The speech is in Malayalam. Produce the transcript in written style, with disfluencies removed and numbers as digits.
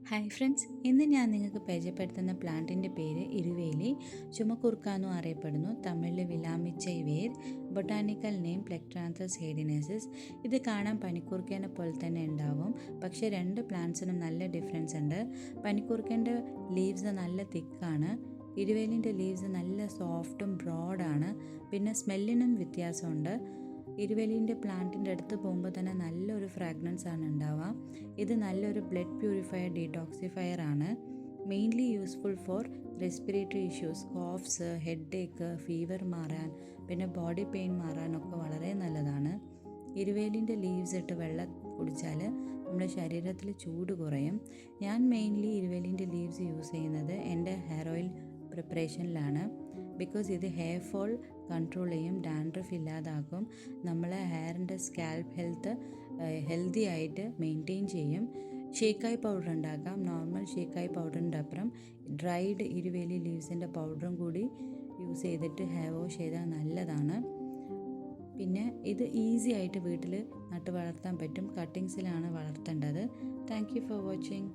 ഹായ് ഫ്രണ്ട്സ്, ഇന്ന് ഞാൻ നിങ്ങൾക്ക് പരിചയപ്പെടുത്തുന്ന പ്ലാന്റിൻ്റെ പേര് ഇരുവേലി. ചുമക്കുറുക്ക എന്നും അറിയപ്പെടുന്നു. തമിഴിൽ വിലാമിച്ചൈ വേർ, ബൊട്ടാനിക്കൽ നെയിം പ്ലെക്ട്രാന്തസ് ഹേഡിനെസിസ്. ഇത് കാണാൻ പനിക്കൂർക്കേനെ പോലെ തന്നെ ഉണ്ടാവും, പക്ഷേ രണ്ട് പ്ലാന്റ്സിനും നല്ല ഡിഫറൻസ് ഉണ്ട്. പനിക്കൂർക്കേൻ്റെ ലീവ്സ് നല്ല തിക്കാണ്, ഇരുവേലിൻ്റെ ലീവ്സ് നല്ല സോഫ്റ്റും ബ്രോഡാണ്. പിന്നെ സ്മെല്ലിനും വ്യത്യാസമുണ്ട്. ഇരുവേലിൻ്റെ പ്ലാന്റിൻ്റെ അടുത്ത് പോകുമ്പോൾ തന്നെ നല്ലൊരു ഫ്രാഗ്രൻസ് ആണ് ഉണ്ടാവുക. ഇത് നല്ലൊരു ബ്ലഡ് പ്യൂരിഫയർ, ഡീടോക്സിഫയർ ആണ്. Mainly useful for respiratory issues, coughs, headache, fever മാറാൻ, പിന്നെ ബോഡി പെയിൻ മാറാനൊക്കെ വളരെ നല്ലതാണ്. ഇരുവേലിൻ്റെ ലീവ്സ് ഇട്ട് വെള്ളം കുടിച്ചാൽ നമ്മുടെ ശരീരത്തിൽ ചൂട് കുറയും. ഞാൻ മെയിൻലി ഇരുവേലിൻ്റെ ലീവ്സ് യൂസ് ചെയ്യുന്നത് എൻ്റെ ഹെയർ ഓയിൽ പ്രിപ്പറേഷനിലാണ്. ബിക്കോസ് ഇത് ഹെയർ ഫോൾ കൺട്രോൾ ചെയ്യും, ഡാൻഡ്രഫ് ഇല്ലാതാക്കും, നമ്മളെ ഹെയറിൻ്റെ സ്കാൽപ്പ് ഹെൽത്തി ആയിട്ട് മെയിൻറ്റെയിൻ ചെയ്യും. ഷേക്കായ് പൗഡർ ഉണ്ടാക്കാം. നോർമൽ ഷേക്കായ് പൗഡറിൻ്റെ അപ്പുറം ഡ്രൈഡ് ഇരുവേലി ലീവ്സിൻ്റെ പൗഡറും കൂടി യൂസ് ചെയ്തിട്ട് ഹെയർ വാഷ് ചെയ്താൽ നല്ലതാണ്. പിന്നെ ഇത് ഈസി ആയിട്ട് വീട്ടിൽ നട്ട് വളർത്താൻ പറ്റും. കട്ടിങ്സിലാണ് വളർത്തേണ്ടത്. Thank you for watching.